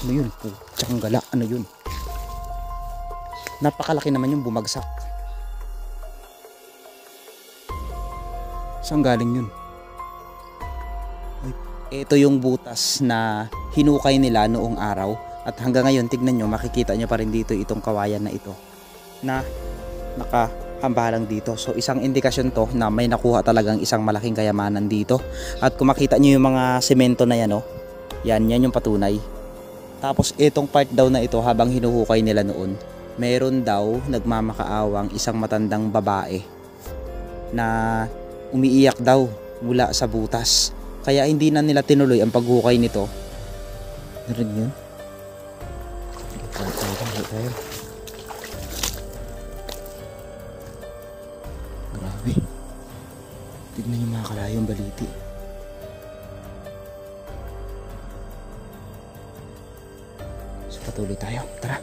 Ano yun? Putsang gala. Ano yun? Napakalaki naman yung bumagsak. Saan galing yun? Ay, ito yung butas na hinukay nila noong araw. At hanggang ngayon, tignan nyo, makikita nyo pa rin dito itong kawayan na ito na nakahambalang dito. So isang indikasyon to na may nakuha talagang isang malaking kayamanan dito. At kung makita nyo yung mga semento na yan, oh, yan yung patunay. Tapos itong part daw na ito, habang hinuhukay nila noon, meron daw nagmamakaawang isang matandang babae na umiiyak daw mula sa butas. Kaya hindi na nila tinuloy ang paghukay nito. Narinig yun? Grabe. Tignan yung mga kalayong baliti. So patuloy tayo. Tara.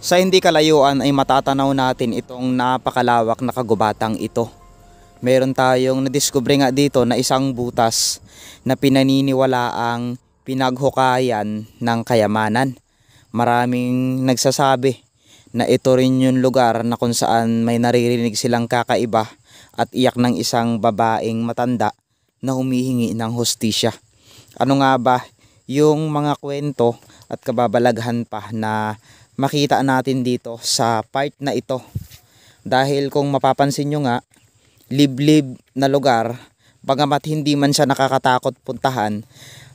Sa hindi kalayuan ay matatanaw natin itong napakalawak na kagubatang ito. Meron tayong nadiskubre nga dito na isang butas na pinaniniwalaang pinaghukayan ng kayamanan. Maraming nagsasabi na ito rin yung lugar na kung saan may naririnig silang kakaiba at iyak ng isang babaeng matanda na humihingi ng hustisya. Ano nga ba yung mga kwento at kababalaghan pa na makita natin dito sa part na ito? Dahil kung mapapansin nyo nga, liblib na lugar, bagamat hindi man siya nakakatakot puntahan,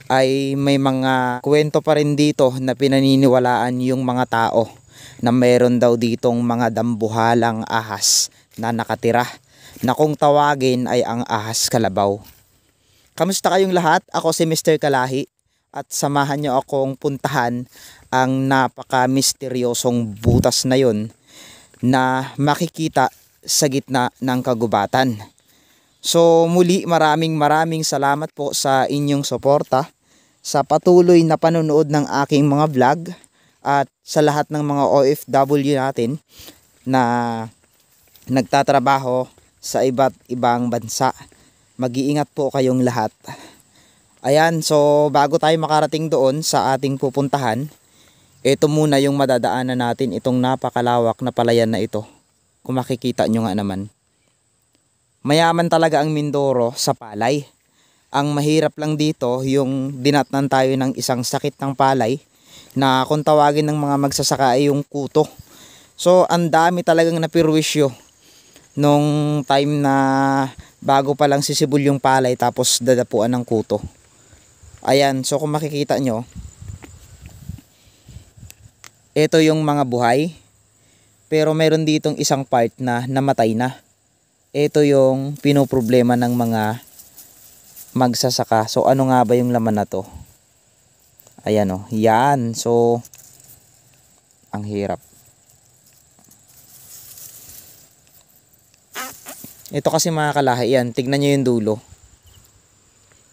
ay may mga kwento pa rin dito na pinaniniwalaan yung mga tao na meron daw ditong mga dambuhalang ahas na nakatira, na kung tawagin ay ang ahas kalabaw. Kamusta kayong lahat? Ako si Mr. Kalahi at samahan nyo akong puntahan ang napaka-misteryosong butas na yun na makikita sa gitna ng kagubatan. So muli maraming salamat po sa inyong suporta, sa patuloy na panonood ng aking mga vlog, at sa lahat ng mga OFW natin na nagtatrabaho sa iba't ibang bansa. Mag-iingat po kayong lahat. Ayan, so bago tayo makarating doon sa ating pupuntahan, ito muna yung madadaanan natin, itong napakalawak na palayan na ito. Kung makikita nyo nga naman. Mayaman talaga ang Mindoro sa palay. Ang mahirap lang dito, yung dinatnan tayo ng isang sakit ng palay na kung tawagin ng mga magsasaka ay yung kuto. So ang dami talagang napirwisyo nung time na bago pa lang sisibol yung palay tapos dadapuan ng kuto. Ayan, so kung makikita nyo, ito yung mga buhay, pero meron ditong isang part na namatay na. Ito yung pinoproblema ng mga magsasaka. So ano nga ba yung laman na to? Ayan o, yan. So ang hirap. Ito kasi mga kalahi, yan, tignan nyo yung dulo.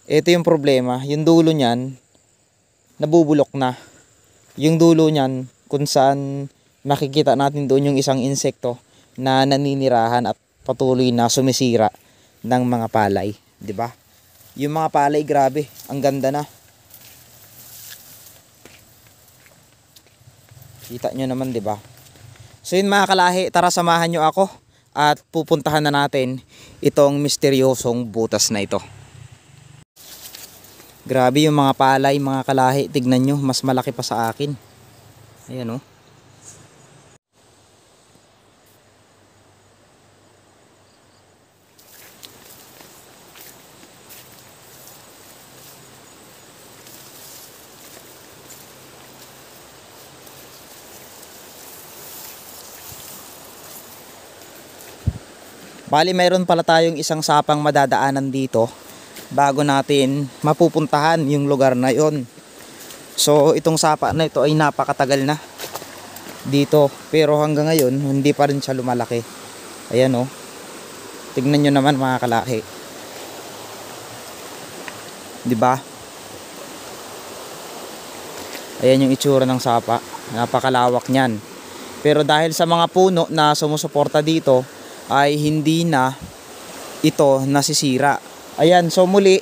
Ito yung problema, yung dulo nyan nabubulok na. Yung dulo nyan kung saan makikita natin doon yung isang insekto na naninirahan at patuloy na sumisira ng mga palay, 'di ba? Yung mga palay, grabe, ang ganda na. Kita nyo naman, 'di ba? So yun mga kalahi, tara samahan nyo ako at pupuntahan na natin itong misteryosong butas na ito. Grabe yung mga palay mga kalahi, tignan nyo, mas malaki pa sa akin. Ayan o. Bali mayroon pala tayong isang sapang madadaanan dito bago natin mapupuntahan yung lugar na yon. So itong sapa na ito ay napakatagal na dito, pero hanggang ngayon hindi pa rin siya lumalaki. Ayan o, tignan nyo naman mga kalaki, diba? Ayan yung itsura ng sapa. Napakalawak niyan. Pero dahil sa mga puno na sumusuporta dito ay hindi na ito nasisira. Ayan, so muli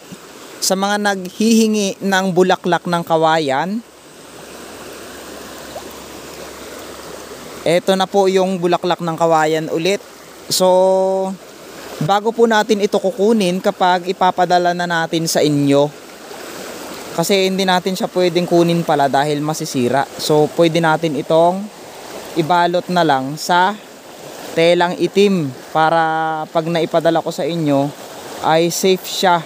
sa mga naghihingi ng bulaklak ng kawayan, eto na po yung bulaklak ng kawayan ulit. So bago po natin ito kukunin kapag ipapadala na natin sa inyo, kasi hindi natin siya pwedeng kunin pala dahil masisira. So pwede natin itong ibalot na lang sa telang itim para pag naipadala ko sa inyo ay safe siya.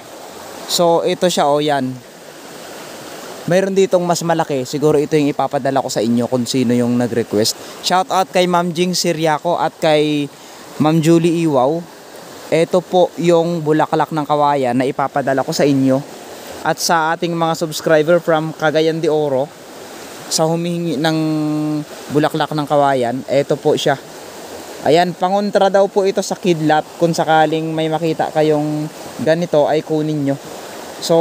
So ito siya, o yan. Mayroon ditong mas malaki, siguro ito yung ipapadala ko sa inyo kung sino yung nag-request. Shout out kay Ma'am Jing Siriaco at kay Ma'am Julie Iwaw. Ito po yung bulaklak ng kawayan na ipapadala ko sa inyo. At sa ating mga subscriber from Cagayan de Oro, sa humihingi ng bulaklak ng kawayan, ito po siya. Ayan, pangontra daw po ito sa kidlat. Kung sakaling may makita kayong ganito ay kunin nyo. So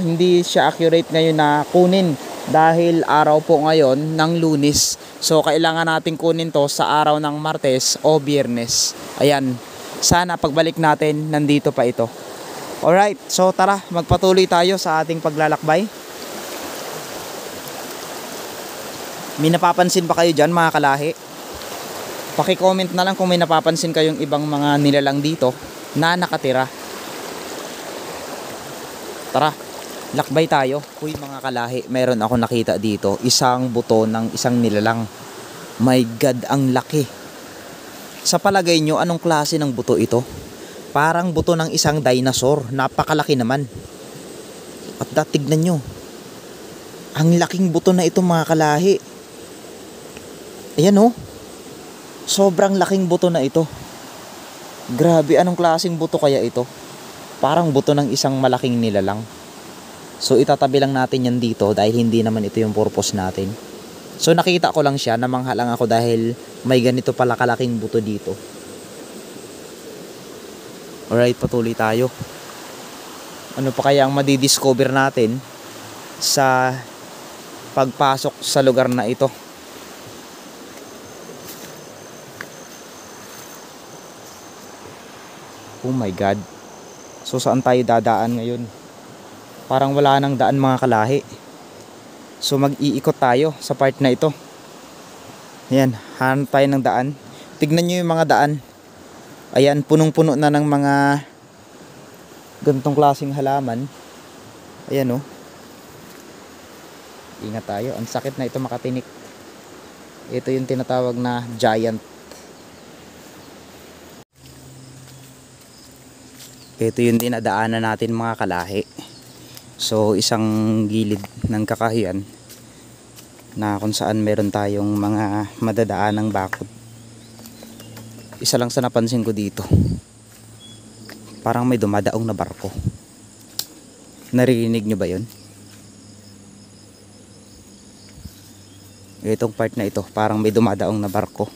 hindi siya accurate ngayon na kunin dahil araw po ngayon ng Lunes. So kailangan natin kunin to sa araw ng Martes o Biyernes. Ayan, sana pagbalik natin nandito pa ito. Alright, so tara, magpatuloy tayo sa ating paglalakbay. May napapansin ba kayo dyan mga kalahi? Paki-comment na lang kung may napapansin kayong ibang mga nilalang dito na nakatira. Tara, lakbay tayo. Uy mga kalahi, meron ako nakita dito, isang buto ng isang nilalang. My God, ang laki. Sa palagay nyo, anong klase ng buto ito? Parang buto ng isang dinosaur. Napakalaki naman. At tignan nyo, ang laking buto na ito mga kalahi. Ayan oh, sobrang laking buto na ito. Grabe, anong klaseng buto kaya ito? Parang buto ng isang malaking nilalang. So itatabi lang natin yan dito dahil hindi naman ito yung purpose natin. So nakita ko lang siya, namangha lang ako dahil may ganito pala kalaking buto dito. Alright, patuloy tayo. Ano pa kaya ang madidiscover natin sa pagpasok sa lugar na ito? Oh my God. So saan tayo dadaan ngayon? Parang wala nang daan mga kalahi. So mag-iikot tayo sa part na ito. Ayan, hanap tayo ng daan. Tignan nyo yung mga daan. Ayan, punong-puno na ng mga ganitong klaseng halaman. Ayan oh. Ingat tayo, ang sakit na ito makatinik. Ito yung tinatawag na giant. Ito yung dinadaanan natin mga kalahi. So isang gilid ng kakahiyan na kung saan meron tayong mga madadaanang bakod. Isa lang sa napansin ko dito, parang may dumadaong na barko. Naririnig nyo ba yun? Itong part na ito, parang may dumadaong na barko.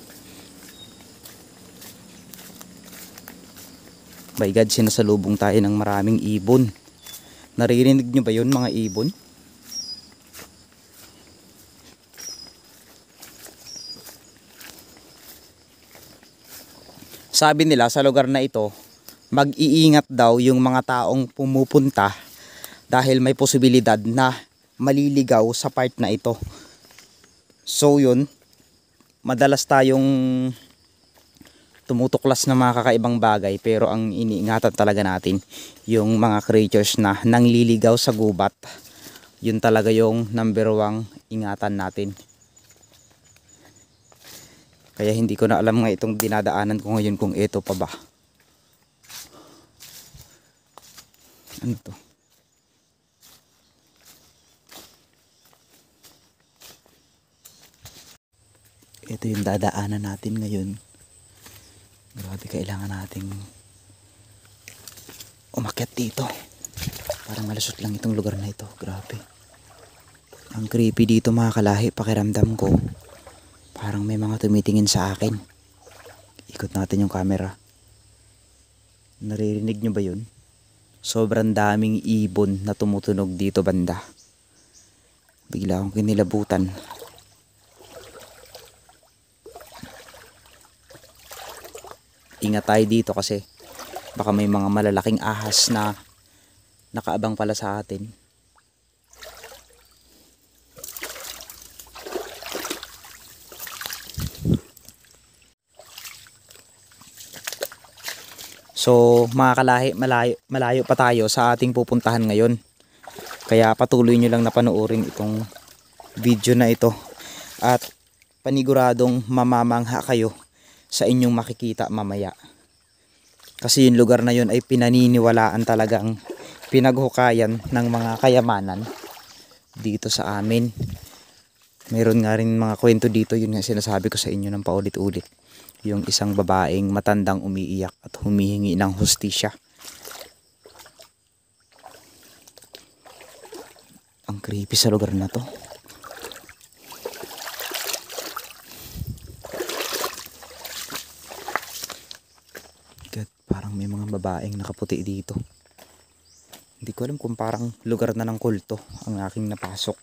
My God, sinasalubong tayo ng maraming ibon. Naririnig nyo ba yun mga ibon? Sabi nila sa lugar na ito, mag-iingat daw yung mga taong pumupunta dahil may posibilidad na maliligaw sa part na ito. So yun, madalas tayong tumutuklas ng mga kakaibang bagay, pero ang iniingatan talaga natin yung mga creatures na nangliligaw sa gubat. Yun talaga yung number 1 ingatan natin. Kaya hindi ko na alam nga itong dinadaanan ko ngayon kung ito pa ba. Ano to? Ito yung dadaanan natin ngayon. Grabe, kailangan nating umakyat dito. Parang malusot lang itong lugar na ito. Grabe. Ang creepy dito mga kalahi, pakiramdam ko. Parang may mga tumitingin sa akin. Ikot natin yung camera. Naririnig nyo ba yun? Sobrang daming ibon na tumutunog dito banda. Bigla akong kinilabutan. Ingat tayo dito kasi baka may mga malalaking ahas na nakaabang pala sa atin. So mga kalahi, malayo pa tayo sa ating pupuntahan ngayon. Kaya patuloy nyo lang na panoorin itong video na ito. At paniguradong mamamangha kayo sa inyong makikita mamaya. Kasi yung lugar na yun ay pinaniniwalaan talagang pinaghukayan ng mga kayamanan dito sa amin. Mayroon nga rin mga kwento dito, yun nga sinasabi ko sa inyo ng paulit-ulit. Yung isang babaeng matandang umiiyak at humihingi ng hustisya. Ang creepy sa lugar na to. God, parang may mga babaeng nakaputi dito. Hindi ko alam kung parang lugar na ng kulto ang aking napasok.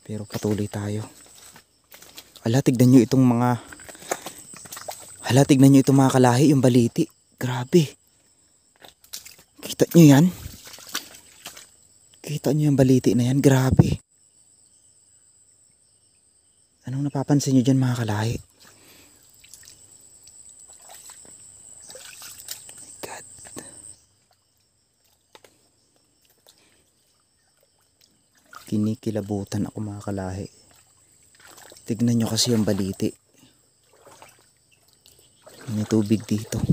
Pero patuloy tayo. Tignan nyo itong mga kalahi, yung baliti. Grabe. Kita nyo yan? Kita nyo yung baliti na yan? Grabe. Anong napapansin nyo dyan mga kalahi? God. Kinikilabutan ako mga kalahi. Tignan nyo kasi yung baliti. May tubig dito.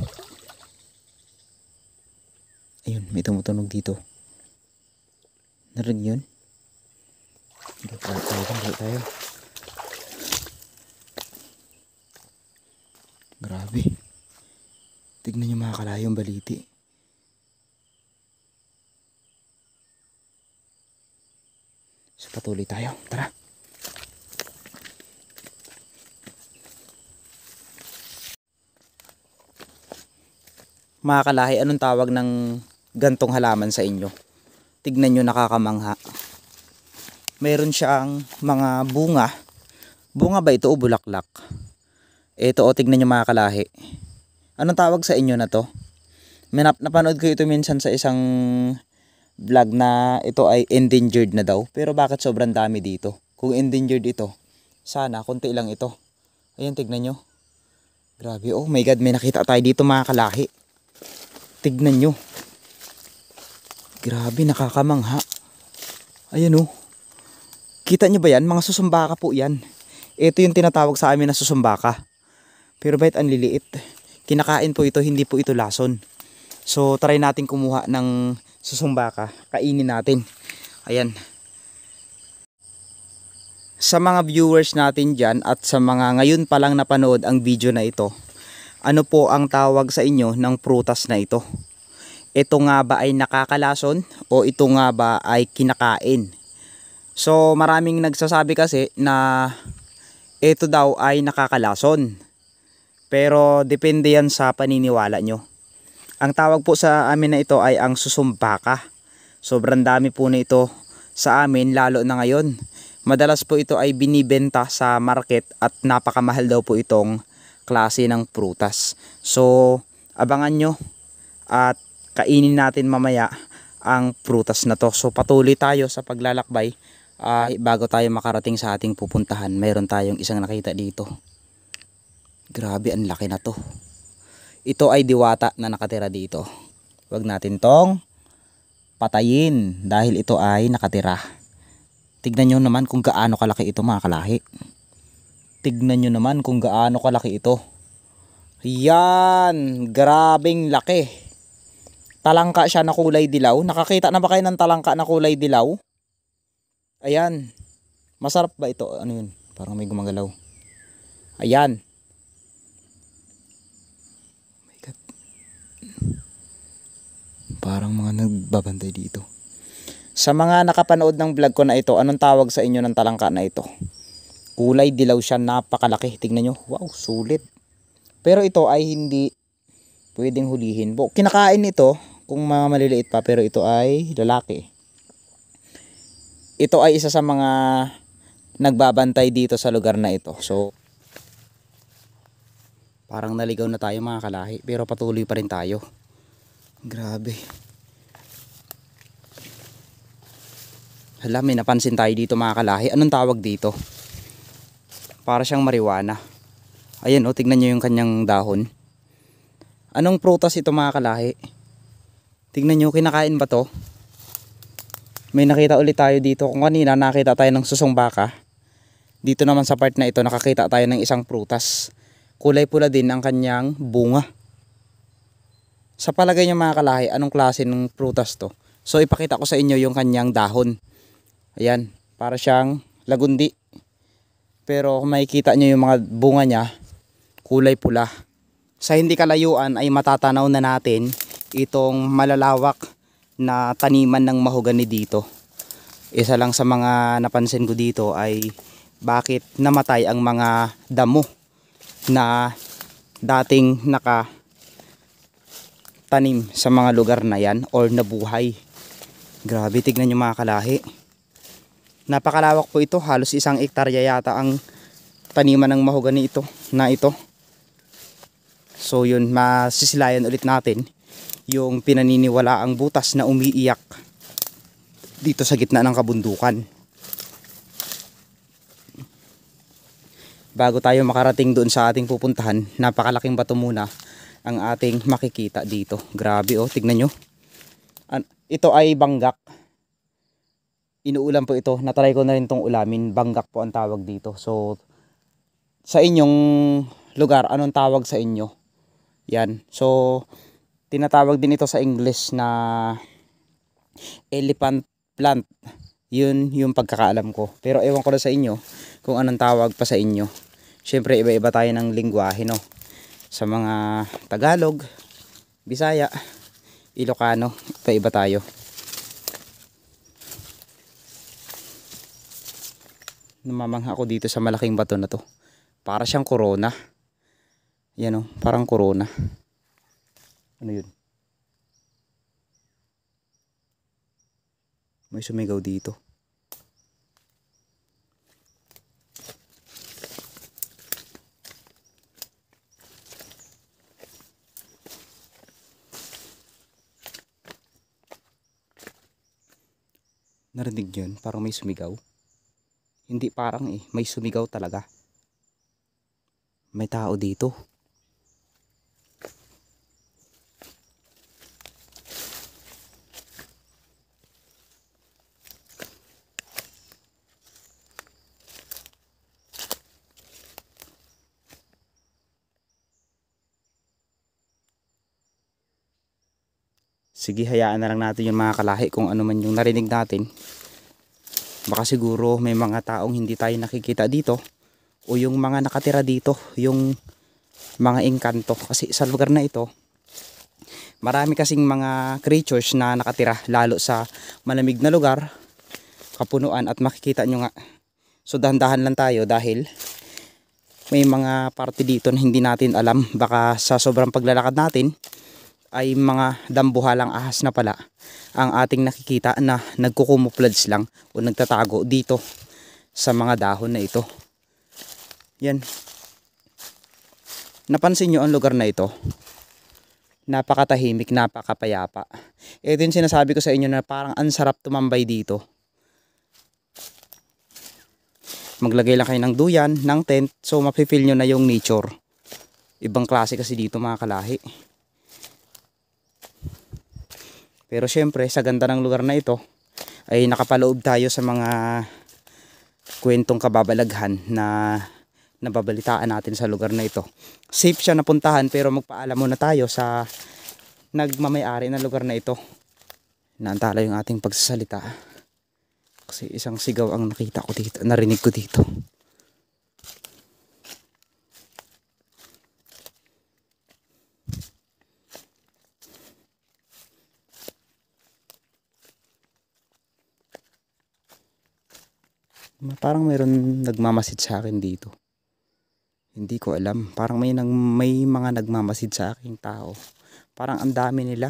Ayun, may tumutunog dito. Narinig yun? Hindi tayo. Grabe. Tignan nyo mga kalahi yung baliti. So patuloy tayo. Tara. Mga kalahi, anong tawag ng gantong halaman sa inyo? Tignan nyo, nakakamangha. Meron siyang mga bunga. Bunga ba ito o bulaklak? Ito o, tignan nyo mga kalahi. Anong tawag sa inyo na to? Napanood ko ito minsan sa isang vlog na ito ay endangered na daw. Pero bakit sobrang dami dito? Kung endangered ito, sana konti lang ito. Ayan, tignan nyo. Grabe, oh my God, may nakita tayo dito mga kalahi. Tignan nyo. Grabe, nakakamangha. Ayan oh. Kita nyo ba yan? Mga susumbaka po yan. Ito yung tinatawag sa amin na susumbaka. Pero bakit ang liliit? Kinakain po ito, hindi po ito lason. So try natin kumuha ng susumbaka. Kainin natin. Ayan. Sa mga viewers natin dyan at sa mga ngayon pa lang napanood ang video na ito, ano po ang tawag sa inyo ng prutas na ito? Ito nga ba ay nakakalason o ito nga ba ay kinakain? So maraming nagsasabi kasi na ito daw ay nakakalason. Pero depende yan sa paniniwala nyo. Ang tawag po sa amin na ito ay ang susumbaka. Sobrang dami po na ito sa amin lalo na ngayon. Madalas po ito ay binibenta sa market at napakamahal daw po itong klase ng prutas. So abangan nyo at kainin natin mamaya ang prutas na to. So patuloy tayo sa paglalakbay. Bago tayo makarating sa ating pupuntahan, mayroon tayong isang nakita dito. Grabe, ang laki na to. Ito ay diwata na nakatira dito. Huwag natin tong patayin dahil ito ay nakatira. Tignan nyo naman kung gaano kalaki ito mga kalahi. Tignan nyo naman kung gaano kalaki ito. Yan, grabing laki. Talangka siya na kulay dilaw. Nakakita na ba kayo ng talangka na kulay dilaw? Ayan. Masarap ba ito? Ano yun? Parang may gumagalaw. Ayan. Oh my God. Parang mga nagbabantay dito. Sa mga nakapanood ng vlog ko na ito, anong tawag sa inyo ng talangka na ito? Kulay dilaw siya, napakalaki. Tignan nyo. Wow, sulit. Pero ito ay hindi pwedeng hulihin. Kinakain ito kung mga maliliit pa, pero ito ay lalaki. ito ay isa sa mga nagbabantay dito sa lugar na ito. So parang naligaw na tayo mga kalahi, pero patuloy pa rin tayo. Grabe. Hala, may napansin tayo dito mga kalahi. Anong tawag dito? Para siyang marijuana. Ayan, tignan nyo yung kanyang dahon. Anong prutas ito mga kalahi? Tignan nyo, kinakain ba to? May nakita ulit tayo dito. Kung kanina nakita tayo ng susong baka, dito naman sa part na ito nakakita tayo ng isang prutas. Kulay pula din ang kanyang bunga. Sa palagay nyo mga kalahi, anong klase ng prutas to? So ipakita ko sa inyo yung kanyang dahon. Ayan, para siyang lagundi. Pero kung makikita nyo yung mga bunga niya, kulay pula. Sa hindi kalayuan ay matatanaw na natin itong malalawak na taniman ng mahogani dito. Isa lang sa mga napansin ko dito ay bakit namatay ang mga damo na dating nakatanim sa mga lugar na yan or nabuhay. Grabe, tignan nyo mga kalahi. Napakalawak po ito, halos 1 hektarya yata ang taniman ng mahogani ito. So yun, masisilayan ulit natin yung pinaniniwalaang butas na umiiyak dito sa gitna ng kabundukan. Bago tayo makarating doon sa ating pupuntahan, napakalaking bato muna ang ating makikita dito. Grabe oh, tignan nyo. Ito ay banggak. Inuulam po ito. Natry ko na rin tong ulamin. Banggak po ang tawag dito. So sa inyong lugar, anong tawag sa inyo? Yan. So tinatawag din ito sa English na elephant plant. Yun yung pagkakaalam ko. Pero ewan ko na sa inyo kung anong tawag pa sa inyo. Syempre iba-iba tayo ng lingwahe, no? Sa mga Tagalog, Bisaya, Ilocano, iba-iba tayo. Namamangha ako dito sa malaking bato na to. Para siyang corona. Yan oh, parang corona. Ano yun? May sumigaw dito. Narinig yun? Parang may sumigaw. Hindi parang may sumigaw talaga. May tao dito. Sige, hayaan na lang natin yung mga kalahi kung ano man yung narinig natin. Baka siguro may mga taong hindi tayo nakikita dito o yung mga nakatira dito, yung mga engkanto. Kasi sa lugar na ito, marami kasing mga creatures na nakatira, lalo sa malamig na lugar, kapunuan, at makikita nyo nga. So dahan-dahan lang tayo dahil may mga parte dito na hindi natin alam. Baka sa sobrang paglalakad natin ay mga dambuhalang ahas na pala ang ating nakikita na nagkukumuflage lang o nagtatago dito sa mga dahon na ito. Yan. Napansin nyo ang lugar na ito? Napakatahimik, napakapayapa. Ito yung sinasabi ko sa inyo na parang ang sarap tumambay dito. Maglagay lang kayo ng duyan, ng tent, so mapifeel nyo na yung nature. Ibang klase kasi dito mga kalahi. Pero syempre sa ganda ng lugar na ito ay nakapaloob tayo sa mga kwentong kababalaghan na nababalitaan natin sa lugar na ito. Safe siya napuntahan, pero magpaalam muna tayo sa nagmamay-ari ng lugar na ito. Naantala yung ating pagsasalita kasi isang sigaw ang nakita ko dito, narinig ko dito. Parang mayroon nagmamasid sa akin dito. Hindi ko alam. Parang may mga nagmamasid sa aking tao. Parang ang dami nila.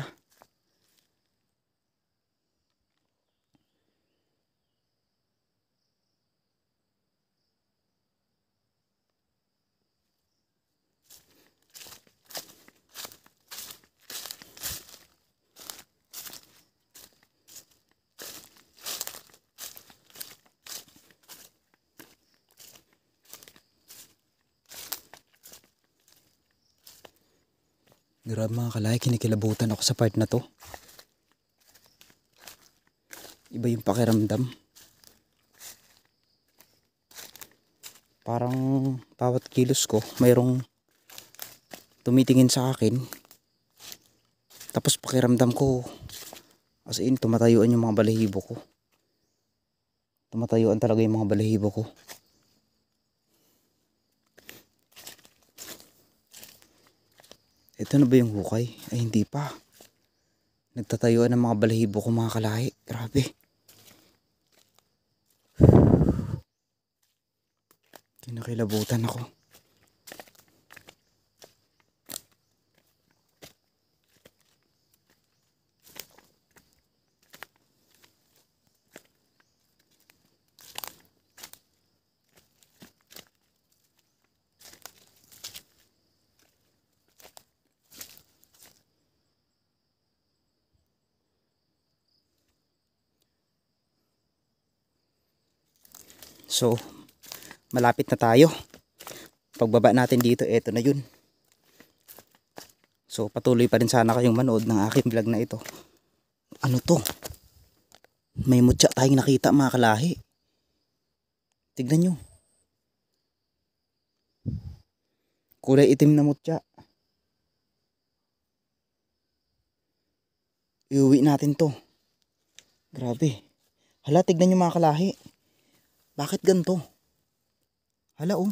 Grabe mga kalay, kinikilabutan ako sa part na to. Iba yung pakiramdam. Parang bawat kilos ko mayroong tumitingin sa akin. Tapos pakiramdam ko as in tumatayuan yung mga balahibo ko. Tumatayuan talaga yung mga balahibo ko. Ito na ba yung hukay? Ay hindi pa. Nagtatayuan ng mga balahibo ko mga kalahi. Grabe. Kinakilabutan ako. So, malapit na tayo. Pagbaba natin dito, eto na yun. So, patuloy pa rin sana kayong manood ng aking vlog na ito. Ano to? May mutya tayong nakita mga kalahi. Tignan nyo. Kulay itim na mutya. Iuwi natin to. Grabe. Hala, tignan nyo mga kalahi. Bakit ganito? Hala oh.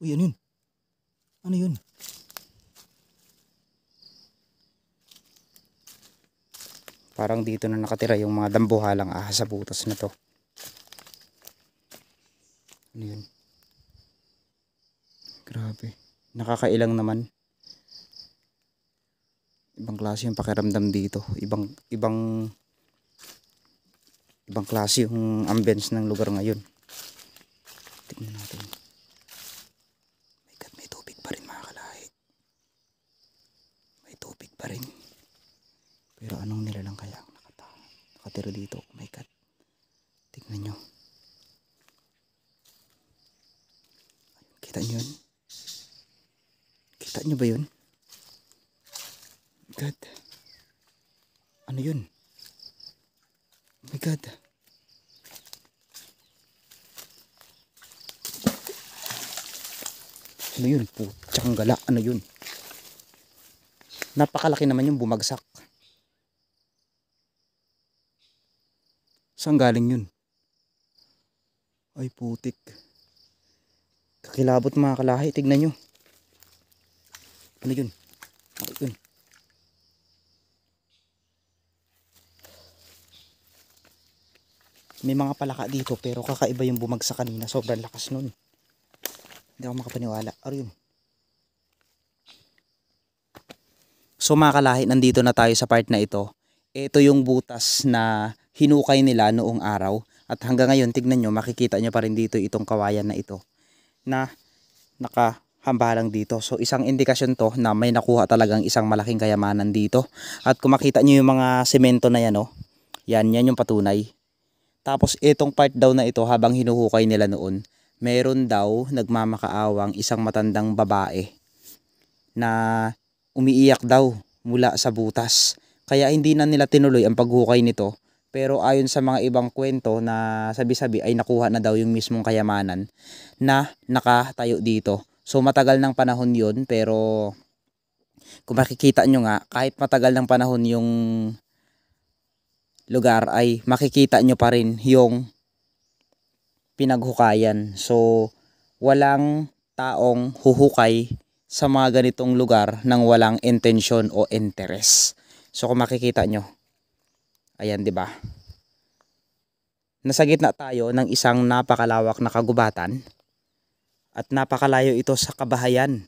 Uy, ano yun? Ano yun? Parang dito na nakatira yung mga dambuhalang ahas sa butas na to. Ano yun? Grabe. Nakakailang naman. Ibang klase yung pakiramdam dito. Ibang klase yung ambience ng lugar ngayon. Tingnan natin. My God, may tubig pa rin mga kalahi. May tubig pa rin. Pero anong nilalang kaya ang nakatira dito? Oh my God. Tingnan nyo. Kita nyo yun? Kita nyo ba yun? God. Ano yun? Oh my God. Ano yun? Putsang gala. Ano yun? Napakalaki naman yung bumagsak. Saan galing yun? Ay putik. Kakilabot mga kalahi. Tignan nyo. Ano yun? Ano yun? May mga palaka dito pero kakaiba yung bumagsak kanina. Sobrang lakas nun. Hindi ako makapaniwala. Ano yun? So mga kalahi, nandito na tayo sa part na ito. Ito yung butas na hinukay nila noong araw. At hanggang ngayon, tignan nyo, makikita nyo pa rin dito itong kawayan na ito. Na nakahambalang dito. So isang indikasyon to na may nakuha talagang isang malaking kayamanan dito. At kung makita nyo yung mga semento na yan, oh, yan yung patunay. Tapos itong part daw na ito habang hinuhukay nila noon, meron daw nagmamakaawang isang matandang babae na umiiyak daw mula sa butas. Kaya hindi na nila tinuloy ang paghukay nito. Pero ayon sa mga ibang kwento na sabi-sabi ay nakuha na daw yung mismong kayamanan na nakatayo dito. So matagal ng panahon yun, pero kung makikita nyo nga, kahit matagal ng panahon yung lugar ay makikita nyo pa rin yung pinaghukayan. So walang taong huhukay sa mga ganitong lugar nang walang intensyon o interes. So kung makikita nyo, ayan, 'di ba? Nasa gitna tayo ng isang napakalawak na kagubatan at napakalayo ito sa kabahayan.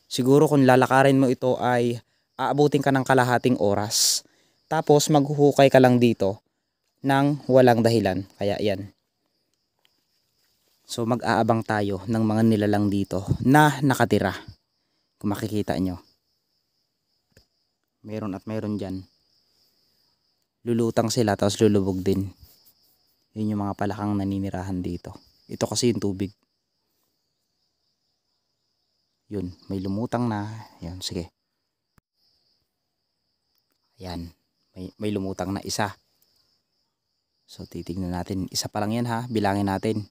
Siguro kung lalakarin mo ito ay aabutin ka ng kalahating oras. Tapos maghuhukay ka lang dito nang walang dahilan. Kaya yan. So mag-aabang tayo ng mga nilalang dito na nakatira. Kung makikita nyo. Meron at meron dyan. Lulutang sila tapos lulubog din. Yun yung mga palakang naninirahan dito. Ito kasi yung tubig. Yun, may lumutang na. Yan, sige. Ayan, may lumutang na isa. So titignan natin, isa pa lang yan ha, bilangin natin.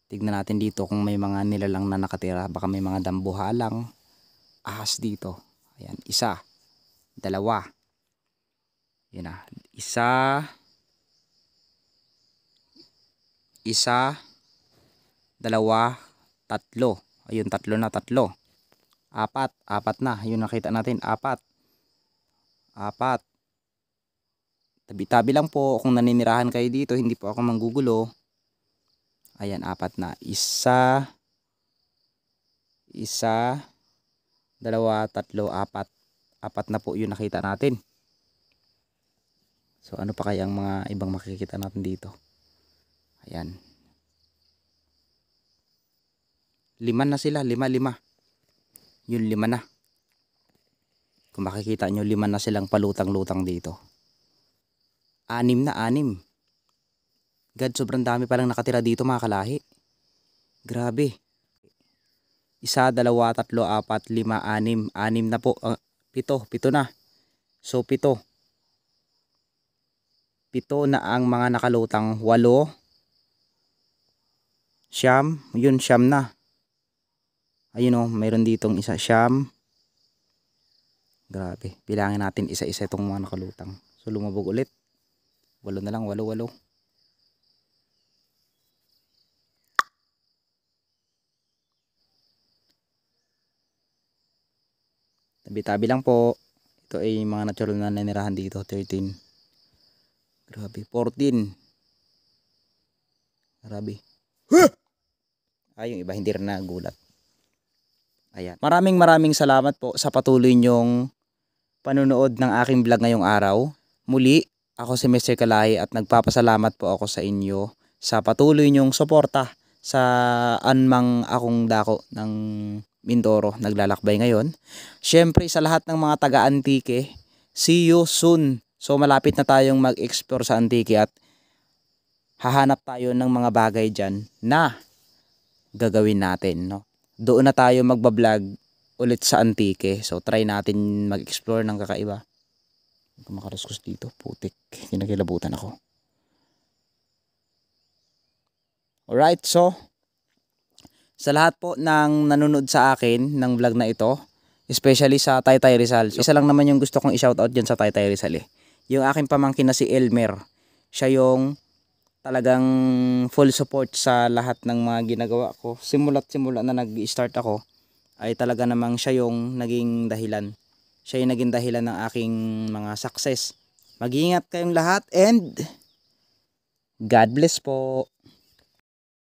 Tignan natin dito kung may mga nilalang na nakatira, baka may mga dambuhalang ahas dito. Ayan, isa, dalawa. Yan na, isa, dalawa, tatlo. Ayun, tatlo na, tatlo. Apat na, yun nakita natin, apat. Tabi-tabi lang po kung naninirahan kayo dito, hindi po ako manggugulo. Ayan, apat na. Isa, dalawa, tatlo, apat. Apat na po yung nakita natin. So ano pa kaya ang mga ibang makikita natin dito? Ayan. Lima na sila, lima. Yun, lima na. Kung makikita nyo, lima na silang palutang-lutang dito. Anim na, anim. God, sobrang dami palang nakatira dito mga kalahi. Grabe. Isa, dalawa, tatlo, apat, lima, anim. Anim na po. Pito na. So, pito na ang mga nakalutang. 8, 9. Yun, 9 na. Ayun o, mayroon ditong isa, 9. Grabe. Bilangin natin isa-isa itong mga nakalutang. So, lumabog ulit. 8 na lang, 8. Tabi-tabi lang po. Ito ay mga natural na nanirahan dito. 13. Grabe. 14. Grabe. Ay, yung iba hindi rin nagulat. Ayan. Maraming salamat po sa patuloy nyong panunood ng aking vlog ngayong araw. Muli, ako si Mr. Kalahi at nagpapasalamat po ako sa inyo sa patuloy nyong suporta sa anmang akong dako ng Mindoro naglalakbay ngayon. Siyempre sa lahat ng mga taga-Antique, see you soon. So malapit na tayong mag-explore sa Antique at hahanap tayo ng mga bagay dyan na gagawin natin, no? Doon na tayo magbablog ulit sa Antique. So try natin mag-explore ng kakaiba. Kung makaraskus dito, putik, kinakilabutan ako. Alright, so sa lahat po ng nanonood sa akin ng vlog na ito, especially sa Taytay Rizal. So, isa lang naman yung gusto kong i-shoutout dyan sa Taytay Rizal eh. Yung aking pamangkin na si Elmer. Siya yung talagang full support sa lahat ng mga ginagawa ko. Simula na nag-start ako, ay talaga namang siya yung naging dahilan. Siya yung naging dahilan ng aking mga success. Mag-iingat kayong lahat and God bless po.